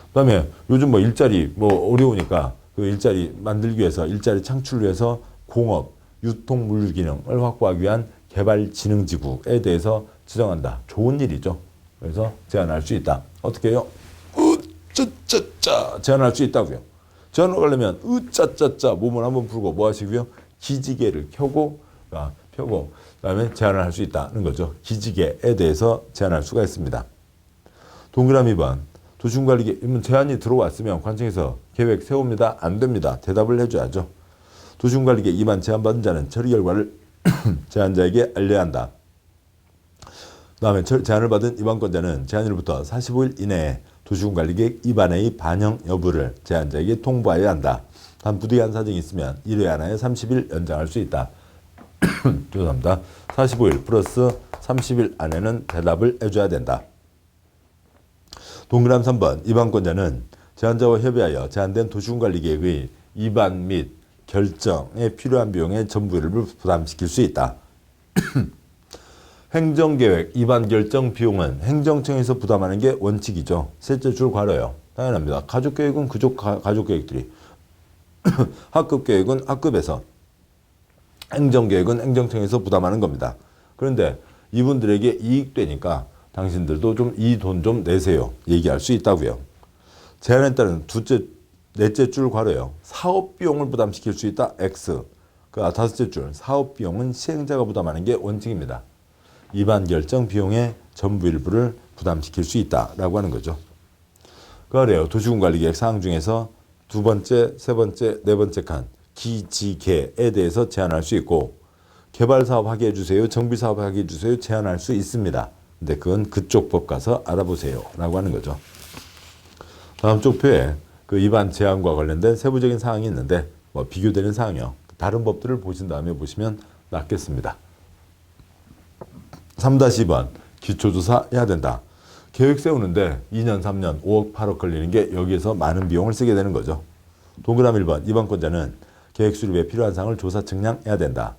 그 다음에 요즘 뭐 일자리 뭐 어려우니까 그 일자리 만들기 위해서 일자리 창출을 위해서 공업, 유통 물류 기능을 확보하기 위한 개발진흥지구에 대해서 지정한다. 좋은 일이죠. 그래서 제한할 수 있다. 어떻게 해요? 으짜짜짜 제한할 수 있다고요. 제한을 하려면 으짜짜짜 몸을 한번 풀고 뭐 하시고요? 기지개를 켜고 펴고 그다음에 제한을 할 수 있다는 거죠. 기지개에 대해서 제한할 수가 있습니다. 동그라미 2번 도시군관리계 제한이 들어왔으면 관청에서 계획 세웁니다. 안 됩니다. 대답을 해줘야죠. 도시군관리계 위반 제한받은 자는 처리 결과를 제한자에게 알려야 한다. 그 다음에 제한을 받은 위반권자는 제한일부터 45일 이내에 도시군관리계획 위반의 반영 여부를 제한자에게 통보해야 한다. 단 부득이한 사정이 있으면 1회 하나에 30일 연장할 수 있다. 죄송합니다. 45일 플러스 30일 안에는 대답을 해줘야 된다. 동그라미 3번 위반권자는 제한자와 협의하여 제한된 도시군관리계획의 위반 및 결정에 필요한 비용의 전부를 부담시킬 수 있다. 행정계획 위반 결정 비용은 행정청에서 부담하는 게 원칙이죠. 셋째 줄 괄호요. 당연합니다. 가족계획은 가족계획들이 학급계획은 학급에서 행정계획은 행정청에서 부담하는 겁니다. 그런데 이분들에게 이익되니까 당신들도 좀 이 돈 좀 내세요. 얘기할 수 있다고요. 제한에 따른 넷째 줄 괄호요. 사업비용을 부담시킬 수 있다. X. 다섯째 줄 사업비용은 시행자가 부담하는 게 원칙입니다. 위반 결정 비용의 전부 일부를 부담시킬 수 있다라고 하는 거죠. 그래요. 도시군관리계획 사항 중에서 두 번째, 세 번째, 네 번째 칸 기지개에 대해서 제한할 수 있고 개발사업 하게 해주세요. 정비사업 하게 해주세요. 제한할 수 있습니다. 근데 그건 그쪽 법 가서 알아보세요. 라고 하는 거죠. 다음 쪽 표에 그 위반 제한과 관련된 세부적인 사항이 있는데 뭐 비교되는 사항이요. 다른 법들을 보신 다음에 보시면 낫겠습니다. 3-2번 기초조사 해야 된다. 계획 세우는데 2년, 3년, 5억, 8억 걸리는 게 여기에서 많은 비용을 쓰게 되는 거죠. 동그라미 1번 위반권자는 계획 수립에 필요한 사항을 조사 측량해야 된다.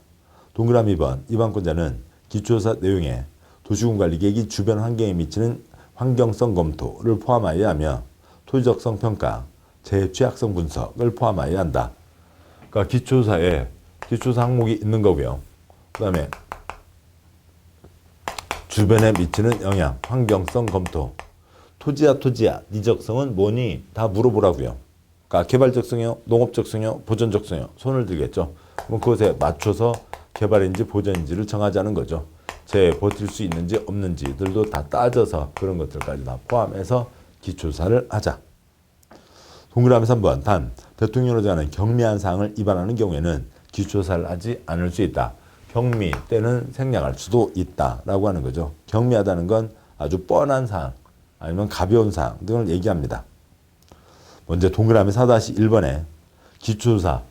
동그라미 2번 위반권자는 기초조사 내용에 도시군관리계획이 주변 환경에 미치는 환경성 검토를 포함하여야 하며 토지적성 평가, 재취약성 분석을 포함하여야 한다. 그러니까 기초조사에 기초조사 항목이 있는 거고요. 그 다음에 주변에 미치는 영향, 환경성 검토. 토지야, 네 적성은 뭐니? 다 물어보라고요. 그러니까 개발적성이요, 농업적성이요, 보전적성이요. 손을 들겠죠. 그럼 그것에 맞춰서 개발인지 보전인지를 정하자는 거죠. 버틸 수 있는지 없는지들도 다 따져서 그런 것들까지 다 포함해서 기초조사를 하자. 동그라미 3번 단 대통령으로 정하는 경미한 사항을 위반하는 경우에는 기초조사를 하지 않을 수 있다. 경미 때는 생략할 수도 있다라고 하는 거죠. 경미하다는 건 아주 뻔한 사항 아니면 가벼운 사항 등을 얘기합니다. 먼저 동그라미 4-1번에 기초조사,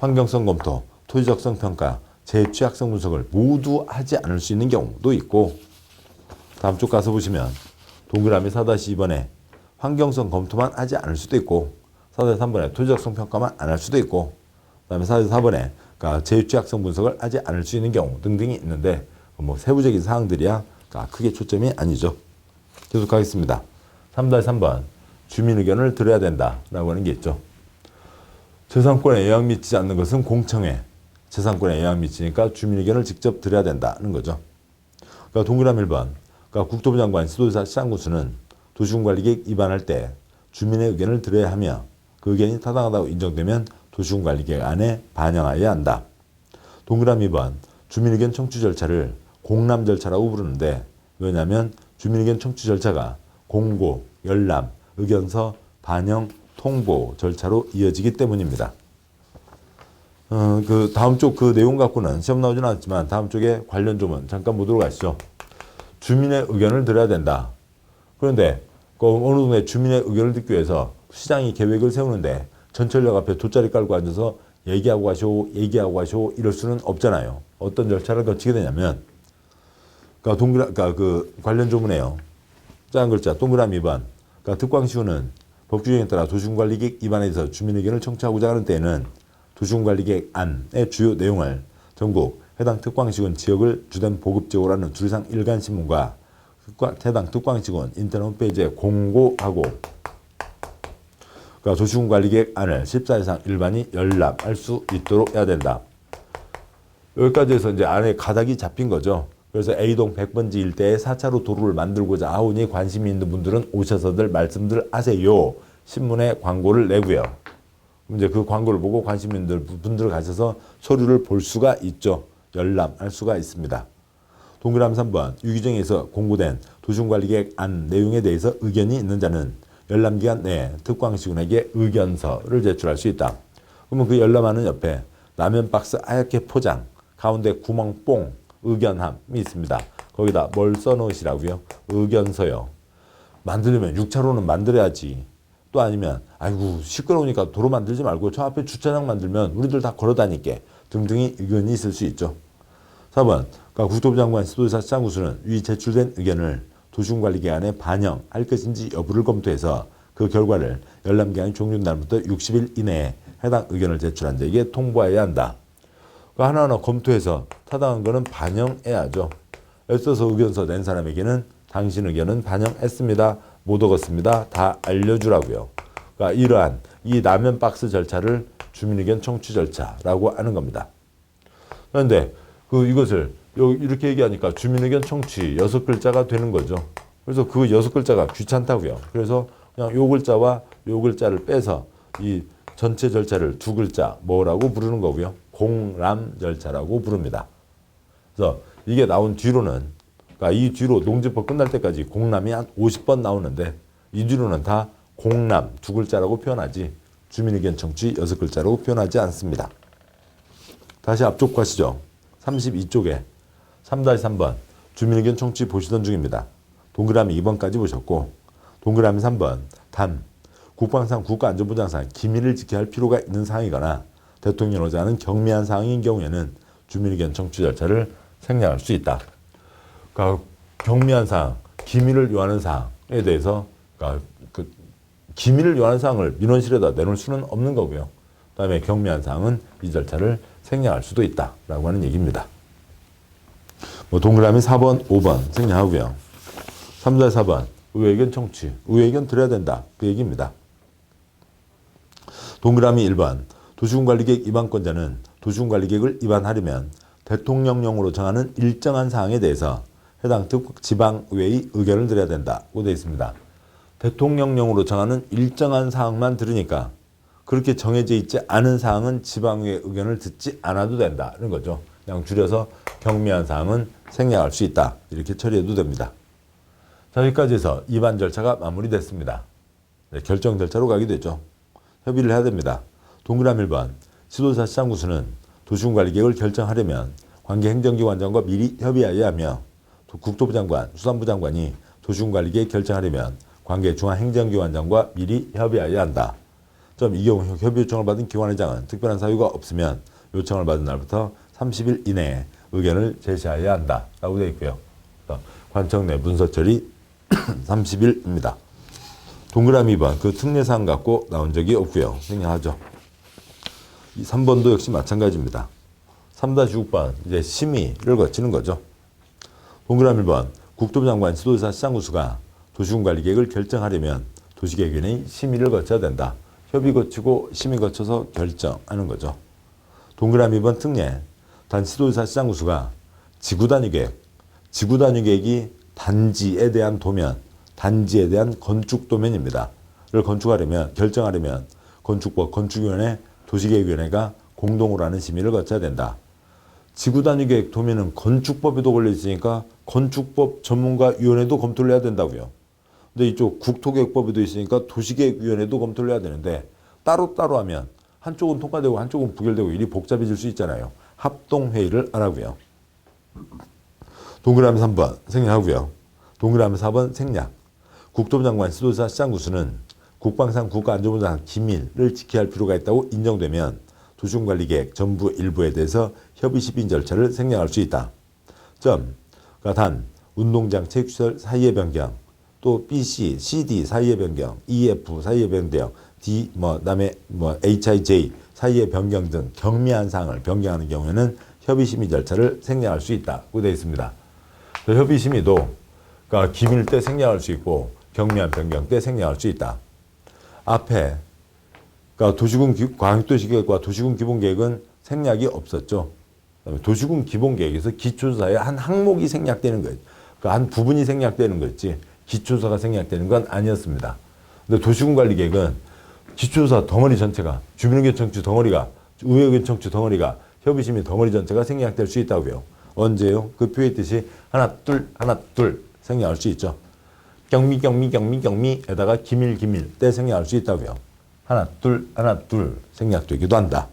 환경성 검토, 토지적성 평가, 재취약성 분석을 모두 하지 않을 수 있는 경우도 있고 다음 쪽 가서 보시면 동그라미 4-2번에 환경성 검토만 하지 않을 수도 있고 4-3번에 토지적성 평가만 안 할 수도 있고 그 다음에 4-4번에 그러니까 재취약성 분석을 하지 않을 수 있는 경우 등등이 있는데 뭐 세부적인 사항들이야 크게 초점이 아니죠. 계속하겠습니다. 3-3번 주민 의견을 들어야 된다라고 하는 게 있죠. 재산권에 영향 미치지 않는 것은 공청회. 재산권에 영향 미치니까 주민 의견을 직접 들어야 된다는 거죠. 그러니까 동그라미 1번 그러니까 국토부 장관 지도자 시장군수는 도시군관리계획 위반할 때 주민의 의견을 들어야 하며 그 의견이 타당하다고 인정되면 도시군관리계획 안에 반영하여야 한다. 동그라미 2번 주민의견 청취 절차를 공람 절차라고 부르는데 왜냐하면 주민의견 청취 절차가 공고, 열람, 의견서, 반영, 통보 절차로 이어지기 때문입니다. 그 다음 쪽 그 내용 갖고는 시험 나오진 않았지만 다음 쪽에 관련 조문 잠깐 보도록 하시죠. 주민의 의견을 들어야 된다. 그런데 어느 동네 주민의 의견을 듣기 위해서 시장이 계획을 세우는데 전철역 앞에 돗자리 깔고 앉아서 얘기하고 가쇼 이럴 수는 없잖아요. 어떤 절차를 거치게 되냐면 그러니까 그 관련 조문에요. 작은 글자 동그라미 2번. 그러니까 특광시효는 법 규정에 따라 도시군관리계획 입안에 대해서 주민 의견을 청취하고자 하는 때에는 도시군관리계획 안의 주요 내용을 전국 해당 특광시군 지역을 주된 보급지역으로 하는 주리상 일간신문과 해당 특광시군 인터넷 홈페이지에 공고하고 그러니까 도시군관리계획 안을 14 이상 일반이 열람할 수 있도록 해야 된다. 여기까지 해서 이제 안에 가닥이 잡힌 거죠. 그래서 A동 100번지 일대에 4차로 도로를 만들고자 하오니 관심이 있는 분들은 오셔서들 말씀들 하세요. 신문에 광고를 내고요. 이제 그 광고를 보고 관심 있는 분들 가셔서 서류를 볼 수가 있죠. 열람할 수가 있습니다. 동그라미 3번 유규정에서 공고된 도시군관리계획 안 내용에 대해서 의견이 있는 자는 열람기간 내에 특광시군에게 의견서를 제출할 수 있다. 그러면 그 열람하는 옆에 라면 박스 하얗게 포장 가운데 구멍 뽕 의견함이 있습니다. 거기다 뭘 써놓으시라고요? 의견서요. 만들려면 6차로는 만들어야지. 또 아니면 아이고 시끄러우니까 도로 만들지 말고 저 앞에 주차장 만들면 우리들 다 걸어다니게 등등의 의견이 있을 수 있죠. 4번 그러니까 국토부 장관 시도지사 시장구수는 위 제출된 의견을 도시군관리계획안에 반영할 것인지 여부를 검토해서 그 결과를 열람기한이 종료된 날부터 60일 이내에 해당 의견을 제출한 자에게 통보해야 한다. 하나하나 검토해서 타당한 거는 반영해야죠. 애써서 의견서 낸 사람에게는 당신 의견은 반영했습니다. 못 얻었습니다. 다 알려주라고요. 그러니까 이러한 이 라면 박스 절차를 주민의견 청취 절차라고 하는 겁니다. 그런데 이것을 이렇게 얘기하니까 주민의견 청취 6글자가 되는 거죠. 그래서 그 6글자가 귀찮다고요. 그래서 그냥 요 글자와 요 글자를 빼서 이 전체 절차를 2글자 뭐라고 부르는 거고요. 공람 절차라고 부릅니다. 그래서 이게 나온 뒤로는 그러니까 이 뒤로 농지법 끝날 때까지 공람이 한 50번 나오는데 이 뒤로는 다 공람 2글자라고 표현하지 주민의견 청취 6글자라고 표현하지 않습니다. 다시 앞쪽 가시죠. 32쪽에 3-3번 주민의견 청취 보시던 중입니다. 동그라미 2번까지 보셨고 동그라미 3번 단 국방상 국가안전보장상 기밀을 지켜야 할 필요가 있는 사항이거나 대통령이 오자 하는 경미한 사항인 경우에는 주민의견 청취 절차를 생략할 수 있다. 그러니까 경미한 사항, 기밀을 요하는 사항에 대해서 그러니까 그 기밀을 요하는 사항을 민원실에다 내놓을 수는 없는 거고요. 그다음에 경미한 사항은 이 절차를 생략할 수도 있다라고 하는 얘기입니다. 동그라미 4번, 5번 생략하고요. 3-4번 의회의견 청취, 의회의견 드려야 된다. 그 얘기입니다. 동그라미 1번 도시군관리계획 입안권자는 도시군관리계획을 입안하려면 대통령령으로 정하는 일정한 사항에 대해서 해당 지방의회의 의견을 드려야 된다고 되어 있습니다. 대통령령으로 정하는 일정한 사항만 들으니까 그렇게 정해져 있지 않은 사항은 지방의회 의견을 듣지 않아도 된다는 거죠. 그냥 줄여서 경미한 사항은 생략할 수 있다. 이렇게 처리해도 됩니다. 자, 여기까지 해서 입안 절차가 마무리됐습니다. 네, 결정 절차로 가게 되죠. 협의를 해야 됩니다. 동그라미 1번 시도지사 시장구수는 도시군관리계획을 결정하려면 관계 행정기관장과 미리 협의하여야 하며 국토부 장관, 수산부 장관이 도시군관리계획 결정하려면 관계 중앙행정기관장과 미리 협의하여야 한다. 이 경우 협의 요청을 받은 기관회장은 특별한 사유가 없으면 요청을 받은 날부터 30일 이내에 의견을 제시해야 한다. 라고 되어 있고요. 관청 내 문서 처리 30일입니다. 동그라미 2번 그 특례사항 갖고 나온 적이 없고요. 생략하죠. 3번도 역시 마찬가지입니다. 3-6번 이제 심의를 거치는 거죠. 동그라미 1번 국토부 장관 시도지사 시장구수가 도시군관리계획을 결정하려면 도시계획위원회의 심의를 거쳐야 된다. 협의 거치고 심의 거쳐서 결정하는 거죠. 동그라미 2번 특례 단 시도지사 시장구수가 지구단위계획이 단지에 대한 도면, 단지에 대한 건축도면입니다. 를 건축하려면, 결정하려면 건축법, 건축위원회, 도시계획위원회가 공동으로 하는 심의를 거쳐야 된다. 지구단위계획 도면은 건축법에도 걸려있으니까 건축법 전문가위원회도 검토를 해야 된다고요. 근데 이쪽 국토계획법에도 있으니까 도시계획위원회도 검토를 해야 되는데 따로따로 하면 한쪽은 통과되고 한쪽은 부결되고 일이 복잡해질 수 있잖아요. 합동회의를 하라고요. 동그라미 3번 생략하고요. 동그라미 4번 생략. 국토부 장관 시도지사 시장구수는 국방상 국가안전보장 기밀을 지켜야 할 필요가 있다고 인정되면 도시군관리계획 전부 일부에 대해서 협의 시빈 절차를 생략할 수 있다. 그러니까 단 운동장 체육시설 사이의 변경, 또 BC, CD 사이의 변경, EF 사이의 변경, D 그다음에 HIJ 사이의 변경 등 경미한 사항을 변경하는 경우에는 협의심의 절차를 생략할 수 있다고 되어 있습니다. 협의심의도 그러니까 기밀 때 생략할 수 있고 경미한 변경 때 생략할 수 있다. 앞에 그러니까 도시군 광역도시계획과 도시군 기본계획은 생략이 없었죠. 그다음에 도시군 기본계획에서 기초조사의 한 항목이 생략되는 거예요. 그러니까 한 부분이 생략되는 거였지 기초조사가 생략되는 건 아니었습니다. 근데 도시군관리계획은 기초조사 덩어리 전체가 주민의견 청취 덩어리가 의회의견 청취 덩어리가 협의심의 덩어리 전체가 생략될 수 있다고요. 언제요? 그 표의 뜻이 하나 둘 생략할 수 있죠. 경미에다가 기밀 때 생략할 수 있다고요. 하나 둘 생략되기도 한다.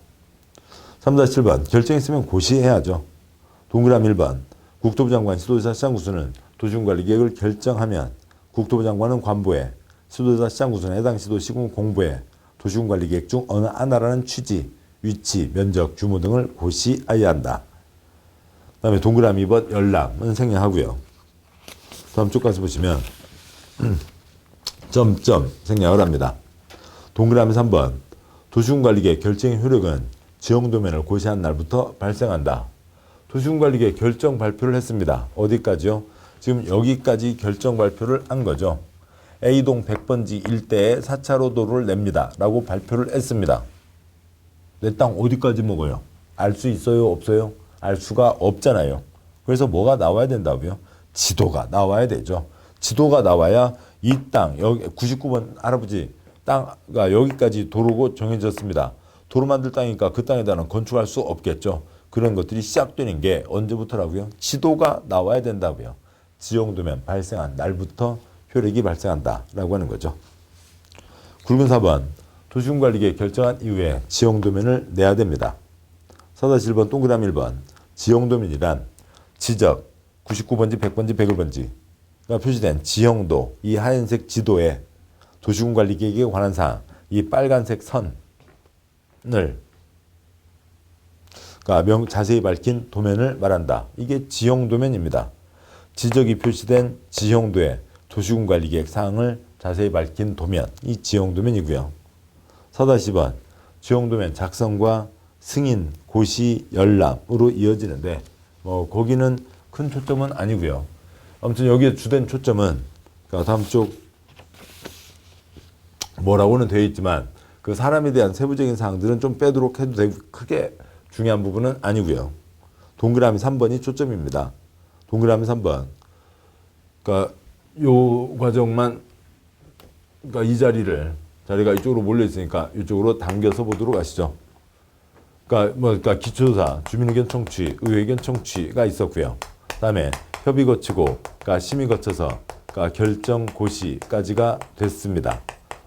3-7번 결정했으면 고시해야죠. 동그라미 1번 국토부 장관 시도지사 시장구수는 도시군관리계획을 결정하면 국토부 장관은 관보에 시도지사 시장구수는 해당 시도 시군 공보에 도시군관리계획 중 어느 하나라는 취지, 위치, 면적, 규모 등을 고시해야 한다. 그 다음에 동그라미 2번 열람은 생략하고요. 다음 쪽 가서 보시면 점점 생략을 합니다. 동그라미 3번 도시군관리계획 결정의 효력은 지형도면을 고시한 날부터 발생한다. 도시군관리계획 결정 발표를 했습니다. 어디까지요? 지금 여기까지 결정 발표를 한 거죠. A동 100번지 일대에 4차로 도로를 냅니다. 라고 발표를 했습니다. 내 땅 어디까지 먹어요? 알 수 있어요? 없어요? 알 수가 없잖아요. 그래서 뭐가 나와야 된다고요? 지도가 나와야 되죠. 지도가 나와야 이 땅, 여기 99번 할아버지 땅가 여기까지 도로고 정해졌습니다. 도로 만들 땅이니까 그 땅에다는 건축할 수 없겠죠. 그런 것들이 시작되는 게 언제부터라고요? 지도가 나와야 된다고요. 지형도면 발생한 날부터 효력이 발생한다라고 하는 거죠. 굵은 4번 도시군관리계획 결정한 이후에 지형도면을 내야 됩니다. 4-1번 동그라미 1번 지형도면이란 지적 99번지 100번지 101번지가 표시된 지형도 이 하얀색 지도에 도시군관리계획에 관한 사항 이 빨간색 선을 그러니까 자세히 밝힌 도면을 말한다. 이게 지형도면입니다. 지적이 표시된 지형도에 도시군관리계획 사항을 자세히 밝힌 도면, 이 지형도면이고요. 4-10번 지형도면 작성과 승인, 고시, 열람으로 이어지는데 거기는 큰 초점은 아니고요. 아무튼 여기에 주된 초점은 그러니까 다음 쪽 뭐라고는 되어 있지만 그 사람에 대한 세부적인 사항들은 좀 빼도록 해도 되고 크게 중요한 부분은 아니고요. 동그라미 3번이 초점입니다. 동그라미 3번 그러니까 요 과정만 그러니까 이 자리가 이쪽으로 몰려 있으니까 이쪽으로 당겨서 보도록 하시죠. 그러니까 기초조사, 주민의견 청취, 의회의견 청취가 있었고요. 그다음에 협의 거치고, 그러니까 심의 거쳐서, 그러니까 결정 고시까지가 됐습니다.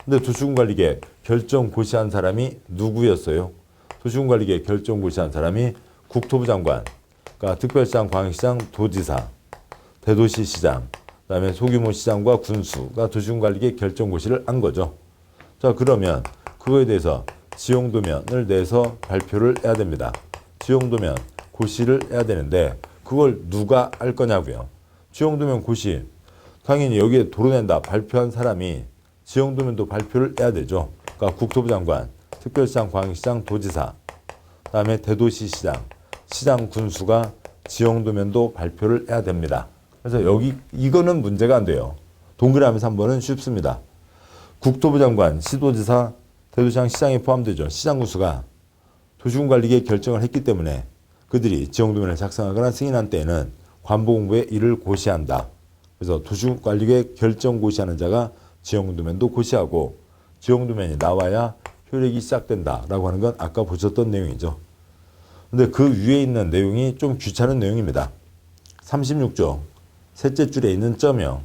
근데 도시군관리계획 결정 고시한 사람이 누구였어요? 도시군관리계획 결정 고시한 사람이 국토부 장관, 그러니까 특별시장, 광역시장, 도지사, 대도시시장, 그다음에 소규모 시장과 군수가 도시군관리계획 결정 고시를 한 거죠. 자, 그러면 그거에 대해서 지형도면을 내서 발표를 해야 됩니다. 지형도면 고시를 해야 되는데 그걸 누가 할 거냐고요. 지형도면 고시 당연히 여기에 도로 낸다 발표한 사람이 지형도면도 발표를 해야 되죠. 그러니까 국토부 장관, 특별시장, 광역시장, 도지사, 그다음에 대도시시장, 시장 군수가 지형도면도 발표를 해야 됩니다. 그래서 이거는 문제가 안 돼요. 동그라미 3번은 쉽습니다. 국토부 장관, 시도지사, 대도시장, 시장이 포함되죠. 시장 군수가 도시군관리계획 결정을 했기 때문에 그들이 지형도면을 작성하거나 승인한 때에는 관보공부에 이를 고시한다. 그래서 도시군관리계획 결정 고시하는 자가 지형도면도 고시하고 지형도면이 나와야 효력이 시작된다라고 하는 건 아까 보셨던 내용이죠. 근데 그 위에 있는 내용이 좀 귀찮은 내용입니다. 36조 셋째 줄에 있는 점이요.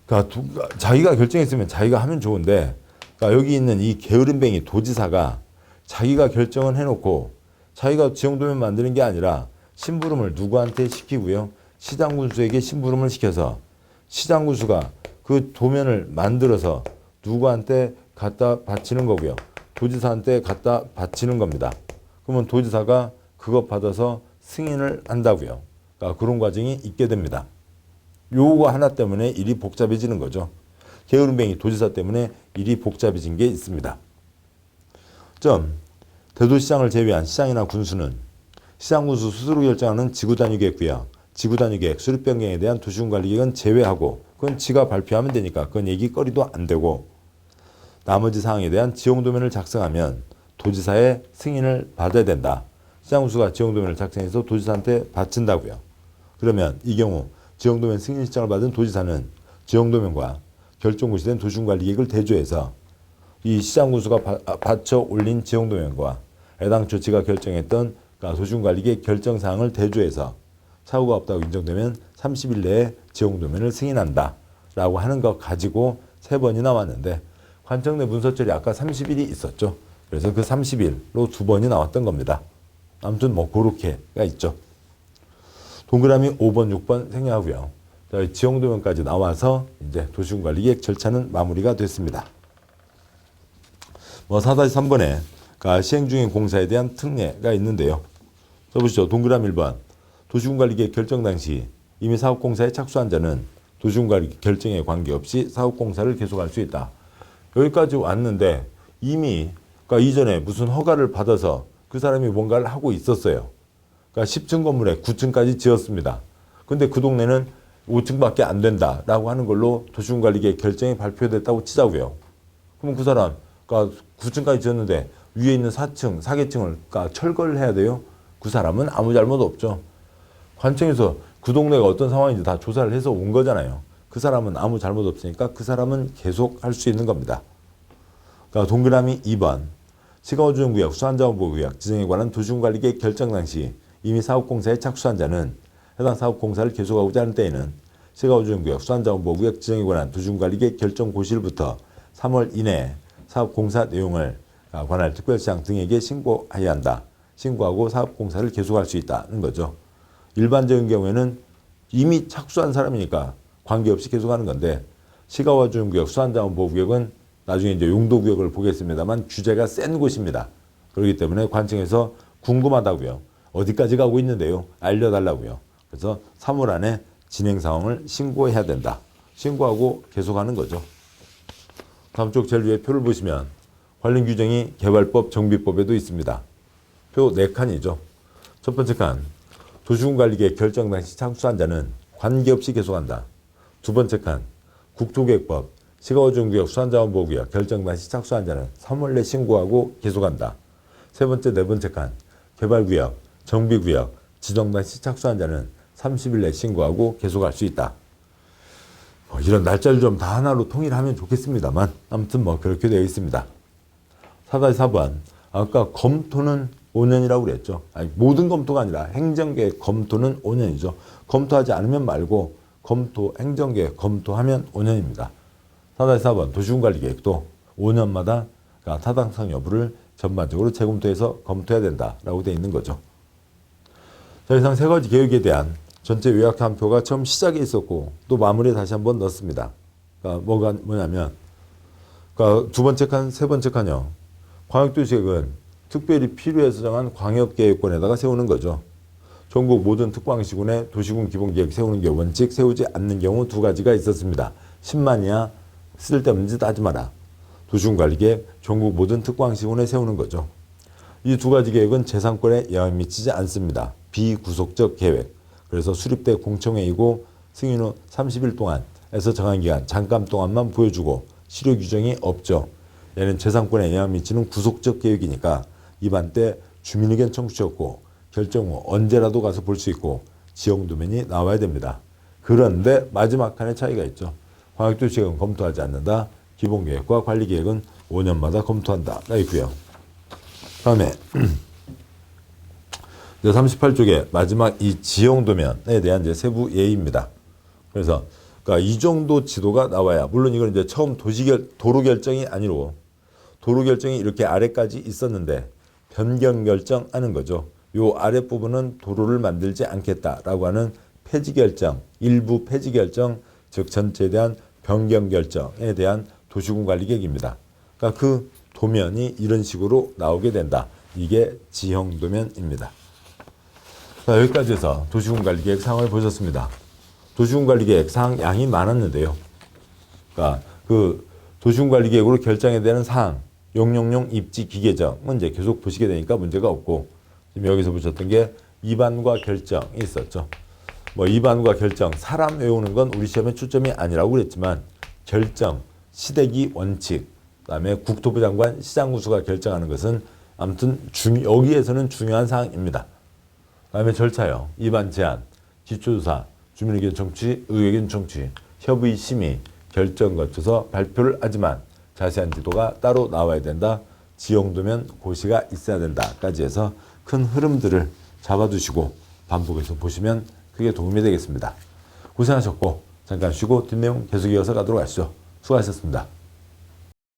그러니까 자기가 결정했으면 자기가 하면 좋은데 그러니까 여기 있는 이 게으름뱅이 도지사가 자기가 결정을 해놓고 자기가 지형도면 만드는 게 아니라 심부름을 누구한테 시키고요. 시장군수에게 심부름을 시켜서 시장군수가 그 도면을 만들어서 누구한테 갖다 바치는 거고요. 도지사한테 갖다 바치는 겁니다. 그러면 도지사가 그것 받아서 승인을 한다고요. 그러니까 그런 과정이 있게 됩니다. 요거 하나 때문에 일이 복잡해지는 거죠. 게으름뱅이 도지사 때문에 일이 복잡해진 게 있습니다. 대도시장을 제외한 시장이나 군수는 시장 군수 스스로 결정하는 지구단위계획 구역, 지구단위계획, 수립 변경에 대한 도시군관리계획은 제외하고 그건 지가 발표하면 되니까 그건 얘기거리도 안 되고 나머지 사항에 대한 지형도면을 작성하면 도지사의 승인을 받아야 된다. 시장 군수가 지형도면을 작성해서 도지사한테 바친다고요. 그러면 이 경우 지형도면 승인 신청을 받은 도지사는 지형도면과 결정고시 된 도시군관리계획을 대조해서 이 시장 군수가 받쳐 올린 지형도면과 애당초 지가 결정했던 도시군관리계획 결정사항을 대조해서 사고가 없다고 인정되면 30일 내에 지형도면을 승인한다 라고 하는 것 가지고 3번이 나왔는데 관청 내 문서처리 아까 30일이 있었죠. 그래서 그 30일로 2번이 나왔던 겁니다. 아무튼 그렇게가 있죠. 동그라미 5번, 6번 생략하고요. 지형도면까지 나와서 이제 도시군관리계획 절차는 마무리가 됐습니다. 4-3번에 시행 중인 공사에 대한 특례가 있는데요. 써보시죠. 동그라미 1번. 도시군관리계획 결정 당시 이미 사업공사에 착수한 자는 도시군관리 결정에 관계없이 사업공사를 계속할 수 있다. 여기까지 왔는데 이미 이전에 무슨 허가를 받아서 그 사람이 뭔가를 하고 있었어요. 10층 건물에 9층까지 지었습니다. 근데 그 동네는 5층밖에 안 된다라고 하는 걸로 도시군관리계획 결정이 발표됐다고 치자고요. 그럼 그 사람 9층까지 지었는데 위에 있는 4층, 4계층을 철거를 해야 돼요? 그 사람은 아무 잘못 없죠. 관청에서 그 동네가 어떤 상황인지 다 조사를 해서 온 거잖아요. 그 사람은 아무 잘못 없으니까 그 사람은 계속 할 수 있는 겁니다. 동그라미 2번. 시가호주정구역, 수안자원보호구역 지정에 관한 도시군관리계획 결정 당시 이미 사업공사에 착수한 자는 해당 사업공사를 계속하고자 하는 때에는 시가호주정구역, 수안자원보호구역 지정에 관한 도시군관리계획 결정 고시일부터 3월 이내에 사업공사 내용을 관할 특별시장 등에게 신고해야 한다. 신고하고 사업공사를 계속할 수 있다는 거죠. 일반적인 경우에는 이미 착수한 사람이니까 관계없이 계속하는 건데 시가호주정구역, 수안자원보호구역은 나중에 이제 용도구역을 보겠습니다만 규제가 센 곳입니다. 그렇기 때문에 관청에서 궁금하다고요. 어디까지 가고 있는데요. 알려달라고요. 그래서 3월 안에 진행 상황을 신고해야 된다. 신고하고 계속하는 거죠. 다음 쪽 제일 위에 표를 보시면 관련 규정이 개발법, 정비법에도 있습니다. 표 4칸이죠. 첫 번째 칸, 도시군관리계획 결정 당시 착수한 자는 관계없이 계속한다. 두 번째 칸, 국토계획법, 시가호주정구역, 수안자원보호구역 결정 당시 착수한 자는 3월 내 신고하고 계속한다. 세 번째, 네 번째 칸, 개발구역, 정비구역, 지정 당시 착수한 자는 30일 내 신고하고 계속할 수 있다. 이런 날짜를 좀 다 하나로 통일하면 좋겠습니다만 아무튼 그렇게 되어 있습니다. 4-4번. 아까 검토는 5년이라고 그랬죠. 아니, 모든 검토가 아니라 행정계획 검토는 5년이죠. 검토하지 않으면 말고 행정계획 검토하면 5년입니다. 4-4번. 도시군관리계획도 5년마다 타당성 여부를 전반적으로 재검토해서 검토해야 된다라고 되어 있는 거죠. 자, 이상 3가지 계획에 대한 전체 요약한표가 처음 시작에 있었고 또 마무리에 다시 한번 넣습니다. 뭐냐면 두 번째 칸, 세 번째 칸이요. 광역도시계획은 특별히 필요해서 정한 광역계획권에다가 세우는 거죠. 전국 모든 특광시군에 도시군 기본계획 세우는 게 원칙, 세우지 않는 경우 2가지가 있었습니다. 10만이야 쓸데없는 짓 하지 마라. 도시군관리계획 전국 모든 특광시군에 세우는 거죠. 이 2가지 계획은 재산권에 영향 미치지 않습니다. 비구속적 계획. 그래서 수립대 공청회이고 승인 후 30일 동안에서 정한기간 잠깐 동안만 보여주고 실효 규정이 없죠. 얘는 재산권에 영향 미치는 구속적 계획이니까 입안 때 주민의견 청취였고 결정 후 언제라도 가서 볼 수 있고 지형도면이 나와야 됩니다. 그런데 마지막 칸에 차이가 있죠. 광역도시계획은 검토하지 않는다. 기본계획과 관리계획은 5년마다 검토한다가 있고요. 다음에 38쪽에 마지막 이 지형도면에 대한 이제 세부 예의입니다. 그래서 이 정도 지도가 나와야, 물론 이건 이제 처음 도로 결정이 아니고 도로 결정이 이렇게 아래까지 있었는데 변경 결정하는 거죠. 요 아래 부분은 도로를 만들지 않겠다라고 하는 폐지 결정, 일부 폐지 결정, 즉 전체에 대한 변경 결정에 대한 도시군 관리 계획입니다. 그러니까 그 도면이 이런 식으로 나오게 된다. 이게 지형도면입니다. 자, 여기까지 해서 도시군관리계획 사항을 보셨습니다. 도시군관리계획 사항 양이 많았는데요. 그러니까 그 도시군관리계획으로 결정해야 되는 사항, 용용용 입지 기계정은 이제 계속 보시게 되니까 문제가 없고, 지금 여기서 보셨던 게 입안과 결정이 있었죠. 뭐 입안과 결정, 사람 외우는 건 우리 시험의 초점이 아니라고 그랬지만 결정, 시대기 원칙, 그다음에 국토부 장관, 시장군수가 결정하는 것은 아무튼 여기에서는 중요한 사항입니다. 그다음에 절차요. 입안 제안, 기초조사, 주민의견 청취, 의견 청취, 협의 심의, 결정 거쳐서 발표를 하지만 자세한 지도가 따로 나와야 된다. 지형도면 고시가 있어야 된다까지 해서 큰 흐름들을 잡아두시고 반복해서 보시면 크게 도움이 되겠습니다. 고생하셨고 잠깐 쉬고 뒷내용 계속 이어서 가도록 하시죠. 수고하셨습니다.